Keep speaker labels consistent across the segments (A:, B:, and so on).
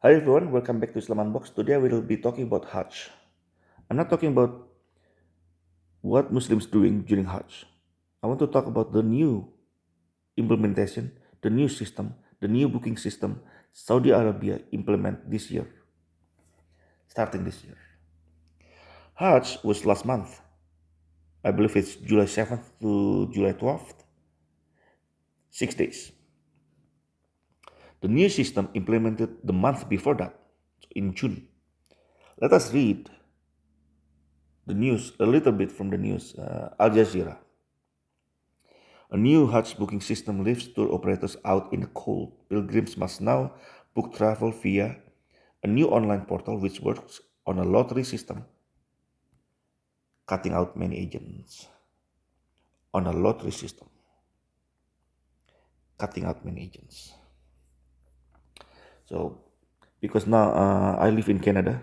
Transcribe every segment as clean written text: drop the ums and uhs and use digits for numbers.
A: Hi everyone, welcome back to Islaman Box. Today we will be talking about Hajj. I'm not talking about what Muslims doing during Hajj. I want to talk about the new implementation, the new system, the new booking system Saudi Arabia implement this year, starting this year. Hajj was last month. I believe it's July 7th to July 12th, 6 days. The new system implemented the month before that, in June. Let us read the news, a little bit from the news, Al Jazeera. A new Hajj booking system leaves tour operators out in the cold. Pilgrims must now book travel via a new online portal which works on a lottery system, cutting out many agents. On a lottery system, cutting out many agents. So, because now I live in Canada,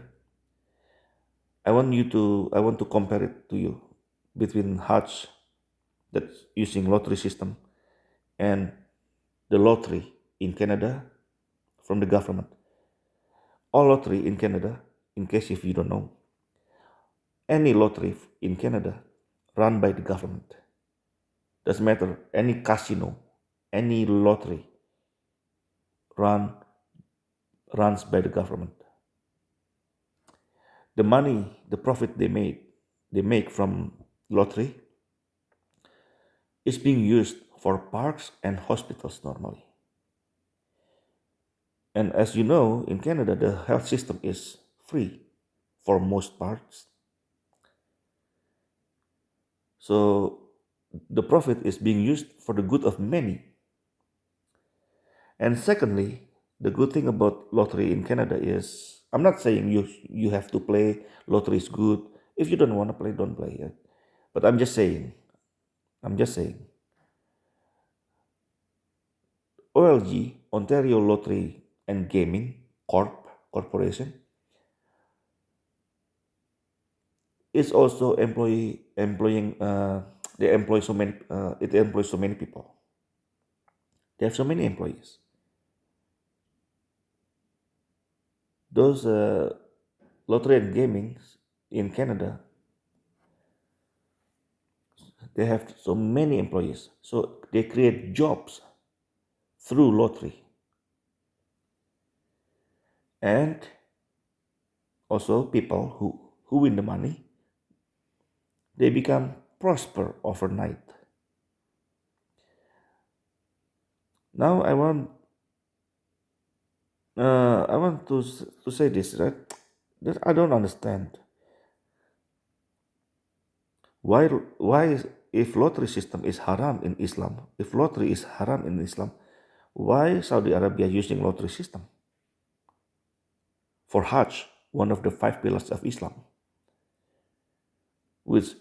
A: I want to compare it to you between Hajj that's using lottery system and the lottery in Canada from the government. All lottery in Canada, in case if you don't know, any lottery in Canada run by the government. Doesn't matter, any casino, any lottery run runs by the government. The money, the profit they make from lottery is being used for parks and hospitals normally. And as you know, in Canada, the health system is free for most parts. So the profit is being used for the good of many. And secondly, the good thing about lottery in Canada is I'm not saying you have to play lottery is good. If you don't want to play, don't play it. But I'm just saying, OLG, Ontario Lottery and Gaming Corporation, is also employing they employ so many it employs so many people. They have so many employees. Those lottery and gaming in Canada, they have so many employees. So they create jobs through lottery. And also people who win the money, they become prosper overnight. Now I want to say this, right? That I don't understand why if lottery system is haram in Islam, if lottery is haram in Islam, why Saudi Arabia using lottery system for Hajj, one of the five pillars of Islam, which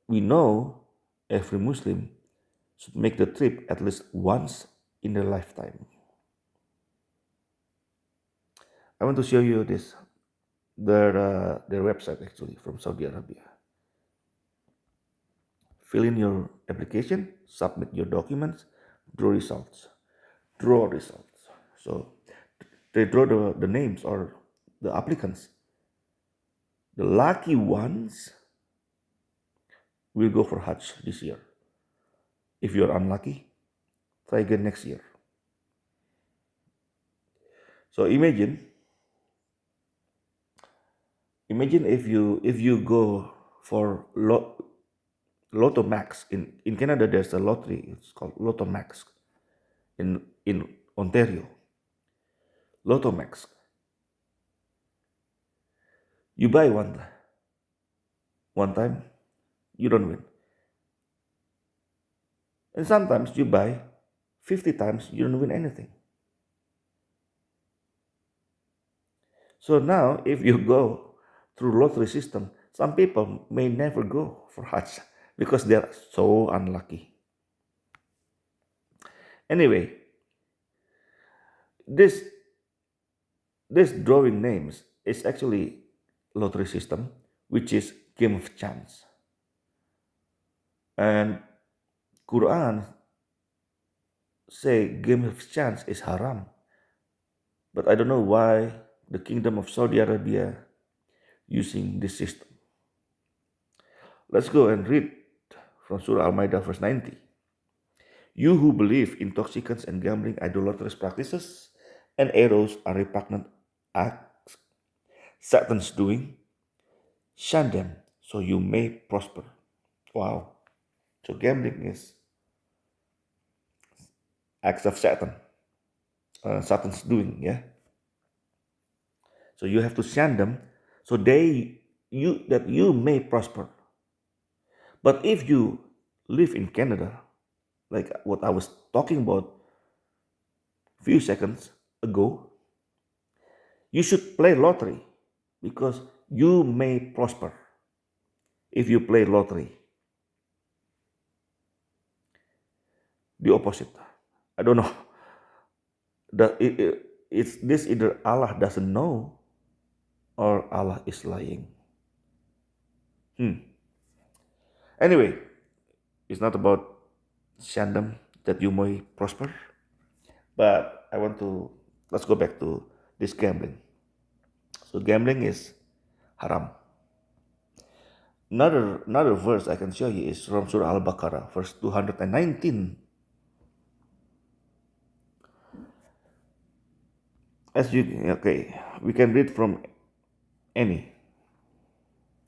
A: we know every Muslim should make the trip at least once in their lifetime. I want to show you this, their website actually from Saudi Arabia. Fill in your application, submit your documents, draw results, draw results. So they draw the names or the applicants. The lucky ones will go for Hajj this year. If you're unlucky, try again next year. So imagine if you go for Lotto Max in Canada. There's a lottery. It's called Lotto Max in Ontario. Lotto Max. You buy one time, you don't win, and sometimes you buy 50 times, you don't win anything. So now, if you go through lottery system, some people may never go for Hajj because they are so unlucky. Anyway, this this drawing names is actually lottery system, which is game of chance. And Quran say game of chance is haram. But I don't know why the kingdom of Saudi Arabia using this system. Let's go and read from Surah Al-Maidah verse 90. You who believe intoxicants and gambling, idolatrous practices, and arrows are repugnant acts Satan's doing, shun them so you may prosper. Wow. So gambling is acts of Satan, Satan's doing, yeah. So you have to shun them so you may prosper. But if you live in Canada, like what I was talking about a few seconds ago, you should play lottery because you may prosper if you play lottery. The opposite. I don't know. It's this either Allah doesn't know or Allah is lying. Anyway, it's not about shandam that you may prosper, but let's go back to this gambling. So gambling is haram. Another verse I can show you is from Surah Al-Baqarah, verse 219. We can read from any.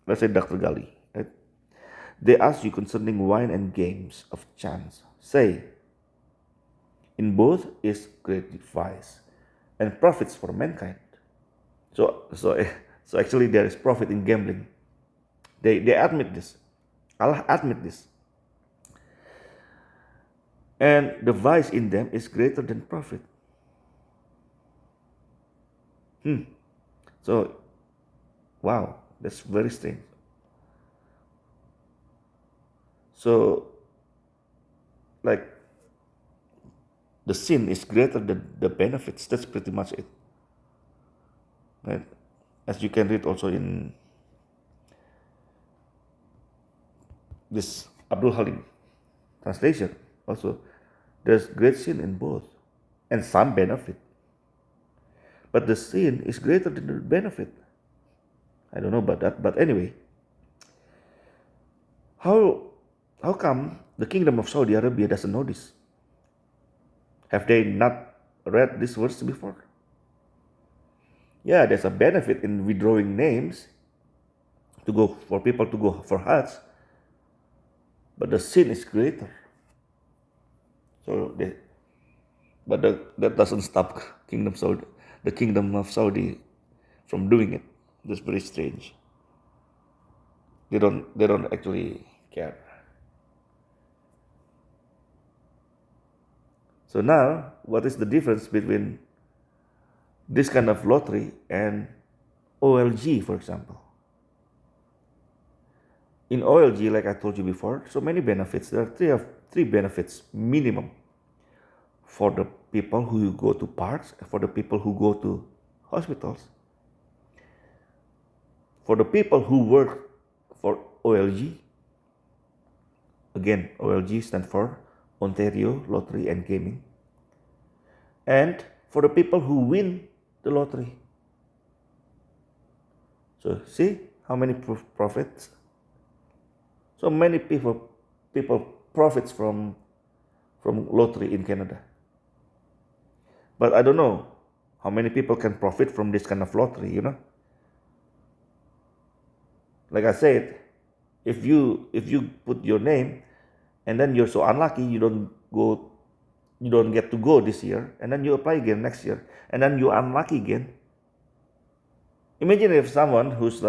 A: Let's say Dr. Gali, right? They ask you concerning wine and games of chance. Say, in both is great vice and profits for mankind. So actually there is profit in gambling. They admit this. Allah admit this. And the vice in them is greater than profit. So, wow, that's very strange. So, like, the sin is greater than the benefits. That's pretty much it. Right? As you can read also in this Abdul Halim translation, also, there's great sin in both and some benefit. But the sin is greater than the benefit. I don't know about that, but anyway, how come the kingdom of Saudi Arabia doesn't know this? Have they not read this verse before? Yeah, there's a benefit in withdrawing names for people to go for Hajj, but the sin is greater. So, that doesn't stop the kingdom of Saudi from doing it. That's very strange. They don't actually care. So now, what is the difference between this kind of lottery and OLG, for example? In OLG, like I told you before, so many benefits. There are three benefits minimum for the people who go to parks, for the people who go to hospitals. For the people who work for OLG, again, OLG stands for Ontario Lottery and Gaming. And for the people who win the lottery. So see how many profits? So many people profits from lottery in Canada. But I don't know how many people can profit from this kind of lottery, Like I said, if you put your name and then you're so unlucky you don't get to go this year, and then you apply again next year, and then you're unlucky again. Imagine if someone whose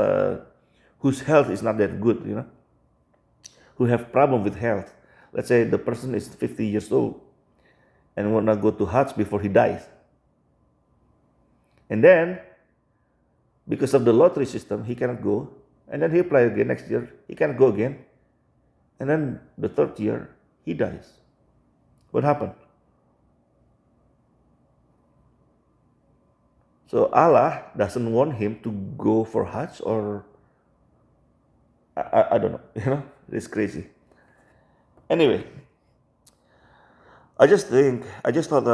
A: health is not that good, who have problem with health. Let's say the person is 50 years old and wanna go to Hajj before he dies. And then, because of the lottery system, he cannot go. And then he apply again next year, he cannot go again. And then the third year, he dies. What happened? So Allah doesn't want him to go for Hajj, or I don't know, it's crazy. Anyway, I just thought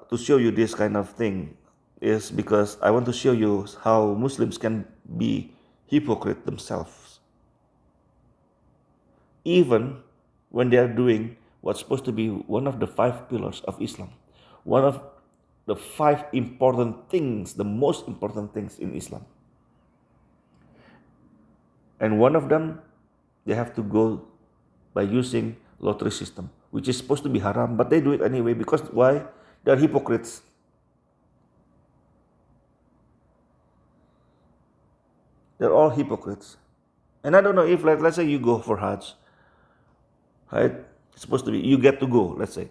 A: to show you this kind of thing is because I want to show you how Muslims can be hypocrite themselves. Even when they are doing what's supposed to be one of the 5 pillars of Islam, one of the 5 important things, the most important things in Islam. And one of them, they have to go by using lottery system, which is supposed to be haram, but they do it anyway because why? They're hypocrites. They're all hypocrites. And I don't know if, let's say you go for Hajj, right? It's supposed to be, you get to go, let's say.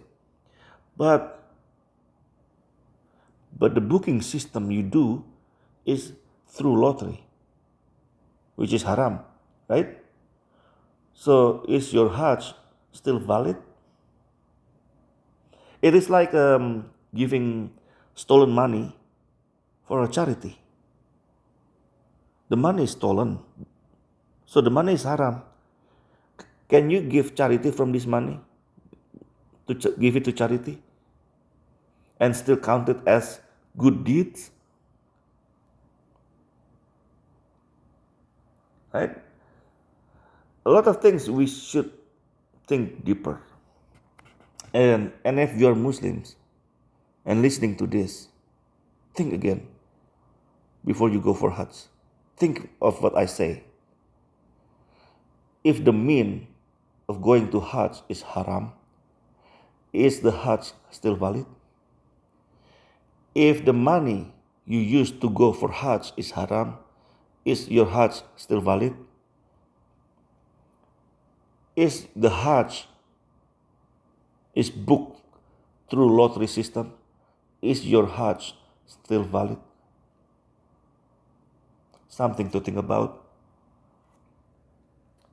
A: But the booking system you do is through lottery, which is haram, right? So is your Hajj still valid? It is like giving stolen money for a charity. The money is stolen, so the money is haram. Can you give charity from this money to give it to charity and still count it as good deeds? Right? A lot of things we should think deeper. And if you're Muslims and listening to this, think again before you go for Hajj. Think of what I say. If the mean of going to Hajj is haram, is the Hajj still valid? If the money you use to go for Hajj is haram, is your Hajj still valid? Is the Hajj is booked through lottery system? Is your Hajj still valid? Something to think about.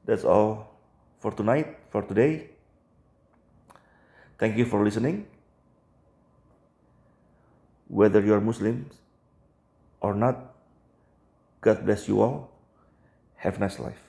A: That's all for tonight, for today. Thank you for listening. Whether you are Muslims or not, God bless you all. Have a nice life.